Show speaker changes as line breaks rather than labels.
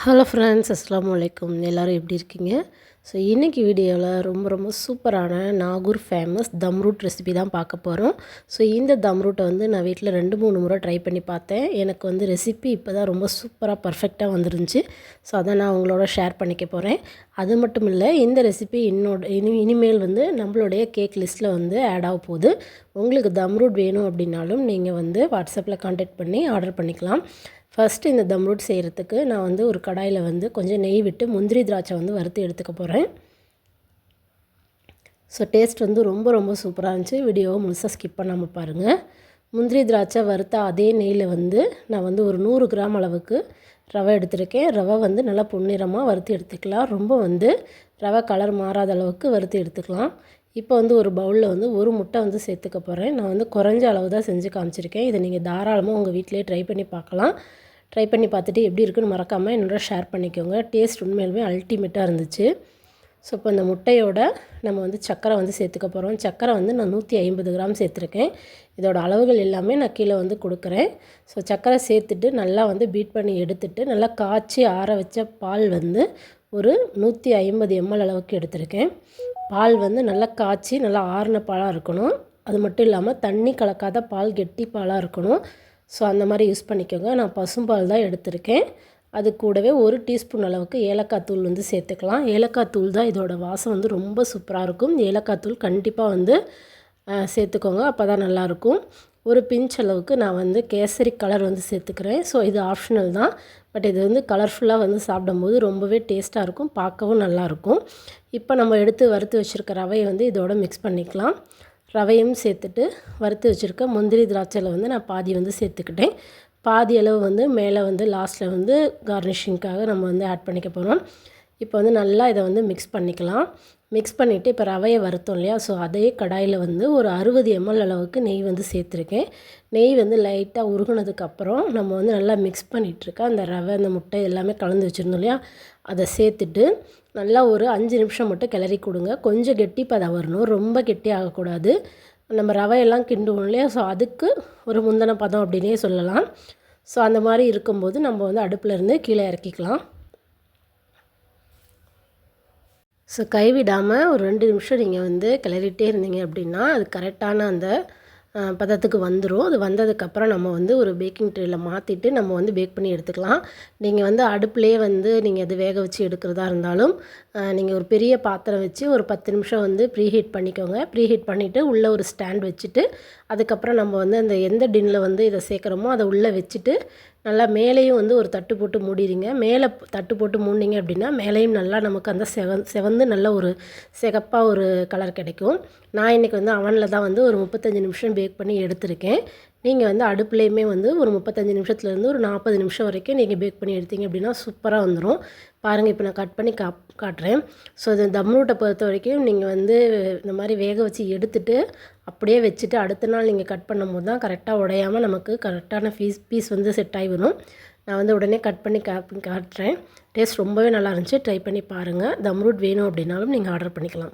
Hello friends, அஸ்ஸலாமு அலைக்கும். எல்லோரும் எப்படி இருக்கீங்க? ஸோ இன்றைக்கி வீடியோவில் ரொம்ப சூப்பரான நாகூர் ஃபேமஸ் தம் ரூட் ரெசிபி தான் பார்க்க போகிறோம். ஸோ இந்த தம் ரூட்டை வந்து நான் வீட்டில் 2-3 முறை ட்ரை பண்ணி பார்த்தேன். எனக்கு வந்து ரெசிபி இப்போ தான் ரொம்ப சூப்பராக பர்ஃபெக்டாக வந்துருந்துச்சு. ஸோ அதை நான் உங்களோட ஷேர் பண்ணிக்க போகிறேன். அது மட்டும் இல்லை, இந்த ரெசிபி இனிமேல் வந்து நம்மளுடைய கேக் லிஸ்ட்டில் வந்து ஆட் ஆக போகுது. உங்களுக்கு தம் ரூட் வேணும் அப்படின்னாலும் நீங்கள் வந்து வாட்ஸ்அப்பில் கான்டாக்ட் பண்ணி ஆர்டர் பண்ணிக்கலாம். ஃபஸ்ட்டு இந்த தம் ரூட் செய்கிறதுக்கு நான் வந்து ஒரு கடாயில் வந்து கொஞ்சம் நெய் விட்டு முந்திரி திராட்சை வந்து வறுத்து எடுத்துக்க போகிறேன். ஸோ டேஸ்ட் வந்து ரொம்ப சூப்பராக இருந்துச்சு. வீடியோவை முழுசாக ஸ்கிப் பண்ணாமல் பாருங்கள். முந்திரி திராட்சை வறுத்த அதே நெய்யில் வந்து நான் வந்து ஒரு 100 கிராம் அளவுக்கு ரவை எடுத்துருக்கேன். ரவை வந்து நல்லா பொன்னிறமாக வறுத்து எடுத்துக்கலாம். ரொம்ப வந்து ரவை கலர் மாறாத அளவுக்கு வறுத்து எடுத்துக்கலாம். இப்போ வந்து ஒரு பவுலில் வந்து ஒரு முட்டை வந்து சேர்த்துக்க போகிறேன். நான் வந்து குறைஞ்ச அளவு தான் செஞ்சு காமிச்சிருக்கேன். இதை நீங்கள் தாராளமாக உங்கள் வீட்டிலே ட்ரை பண்ணி பார்க்கலாம். ட்ரை பண்ணி பார்த்துட்டு எப்படி இருக்குன்னு மறக்காமல் என்னோட ஷேர் பண்ணிக்கோங்க. டேஸ்ட் உண்மையிலுமே அல்டிமேட்டாக இருந்துச்சு. ஸோ இப்போ இந்த முட்டையோட நம்ம வந்து சர்க்கரை வந்து சேர்த்துக்க போகிறோம். சர்க்கரை வந்து நான் 150 கிராம் சேர்த்துருக்கேன். இதோட அளவுகள் எல்லாமே நான் கீழே வந்து கொடுக்குறேன். ஸோ சர்க்கரை சேர்த்துட்டு நல்லா வந்து பீட் பண்ணி எடுத்துட்டு நல்லா காய்ச்சி ஆற வச்ச பால் வந்து ஒரு 150 ml அளவுக்கு எடுத்திருக்கேன். பால் வந்து நல்லா காய்ச்சி நல்லா ஆறின பாலாக இருக்கணும். அது மட்டும் இல்லாமல் தண்ணி கலக்காத பால், கெட்டி பாலாக இருக்கணும். ஸோ அந்த மாதிரி யூஸ் பண்ணிக்கோங்க. நான் பசும்பால் தான் எடுத்திருக்கேன். அது கூடவே 1 டீஸ்பூன் அளவுக்கு ஏலக்காய் தூள் வந்து சேர்த்துக்கலாம். ஏலக்காய் தூள் தான் இதோட வாசம் வந்து ரொம்ப சூப்பராக இருக்கும். ஏலக்காய் தூள் கண்டிப்பாக வந்து சேர்த்துக்கோங்க, அப்போ தான் நல்லாயிருக்கும். ஒரு பிஞ்ச் அளவுக்கு நான் வந்து கேசரி கலர் வந்து சேர்த்துக்கிறேன். ஸோ இது ஆப்ஷனல் தான், பட் இது வந்து கலர்ஃபுல்லாக வந்து சாப்பிடும்போது ரொம்பவே டேஸ்ட்டாக இருக்கும், பார்க்கவும் நல்லாயிருக்கும். இப்போ நம்ம எடுத்து வறுத்து வச்சுருக்க ரவையை வந்து இதோட மிக்ஸ் பண்ணிக்கலாம். ரவையும் சேர்த்துட்டு வறுத்து வச்சுருக்க முந்திரி திராட்சையில் வந்து நான் பாதி வந்து சேர்த்துக்கிட்டேன். பாதி அளவு வந்து மேலே வந்து லாஸ்ட்டில் வந்து கார்னிஷிங்காக நம்ம வந்து ஆட் பண்ணிக்க போகிறோம். இப்போ வந்து நல்லா இதை வந்து மிக்ஸ் பண்ணிக்கலாம். மிக்ஸ் பண்ணிவிட்டு இப்போ ரவையை வறுத்தோம் இல்லையா, ஸோ அதே கடாயில் வந்து ஒரு 60 ml அளவுக்கு நெய் வந்து சேர்த்துருக்கேன். நெய் வந்து லைட்டாக உருகுனதுக்கப்புறம் நம்ம வந்து நல்லா மிக்ஸ் பண்ணிகிட்ருக்க அந்த ரவை, அந்த முட்டை எல்லாமே கலந்து வச்சுருந்தோம் இல்லையா, அதை சேர்த்துட்டு நல்லா ஒரு 5 நிமிஷம் மட்டும் கிளறி கொடுங்க. கொஞ்சம் கெட்டி பதம் வரணும், ரொம்ப கெட்டி ஆகக்கூடாது. நம்ம ரவையெல்லாம் கிண்டுவோம் இல்லையா, ஸோ அதுக்கு ஒரு முந்தின பதம் அப்படின்னே சொல்லலாம். ஸோ அந்த மாதிரி இருக்கும்போது நம்ம வந்து அடுப்பில் இருந்து கீழே இறக்கிக்கலாம். ஸோ கைவிடாமல் ஒரு 2 நிமிஷம் நீங்கள் வந்து கிளறிட்டே இருந்தீங்க அப்படின்னா அது கரெக்டான அந்த பதத்துக்கு வந்துடும். அது வந்ததுக்கப்புறம் நம்ம வந்து ஒரு பேக்கிங் ட்ரேயில் மாற்றிட்டு நம்ம வந்து பேக் பண்ணி எடுத்துக்கலாம். நீங்கள் வந்து அடுப்புலேயே வந்து நீங்கள் அது வேக வச்சு எடுக்கிறதா இருந்தாலும் நீங்கள் ஒரு பெரிய பாத்திரம் வச்சு ஒரு 10 நிமிஷம் வந்து ப்ரீஹீட் பண்ணிக்கோங்க. ப்ரீஹீட் பண்ணிவிட்டு உள்ளே ஒரு ஸ்டாண்ட் வச்சுட்டு அதுக்கப்புறம் நம்ம வந்து அந்த எந்த டின்னில் வந்து இதை சேர்க்குறோமோ அதை உள்ளே வச்சுட்டு நல்லா மேலேயும் வந்து ஒரு தட்டு போட்டு மூடிடுங்க. மேலே தட்டு போட்டு மூடினீங்க அப்படின்னா மேலேயும் நல்லா நமக்கு அந்த செவந்து நல்ல ஒரு சிகப்பாக ஒரு கலர் கிடைக்கும். நான் இன்றைக்கி வந்து அவனில் தான் வந்து ஒரு 35 நிமிஷம் பேக் பண்ணி எடுத்திருக்கேன். நீங்கள் வந்து அடுப்புலேயுமே வந்து ஒரு 35 நிமிஷத்துலேருந்து ஒரு 40 நிமிஷம் வரைக்கும் நீங்கள் பேக் பண்ணி எடுத்தீங்க அப்படின்னா சூப்பராக வந்துடும். பாருங்கள், இப்போ நான் கட் பண்ணி காட்டுறேன். ஸோ இந்த தம் ரூட்டை பொறுத்த வரைக்கும் நீங்கள் வந்து இந்த மாதிரி வேக வச்சு எடுத்துகிட்டு அப்படியே வச்சுட்டு அடுத்த நாள் நீங்கள் கட் பண்ணும்போது தான் கரெக்டாக உடையாமல் நமக்கு கரெக்டான பீஸ் வந்து செட் ஆகி வரும். நான் வந்து உடனே கட் பண்ணி காட்டுறேன். டேஸ்ட் ரொம்பவே நல்லா இருந்துச்சு. ட்ரை பண்ணி பாருங்கள். தம் ரூட் வேணும் அப்படின்னாலும் நீங்கள் ஆர்டர் பண்ணிக்கலாம்.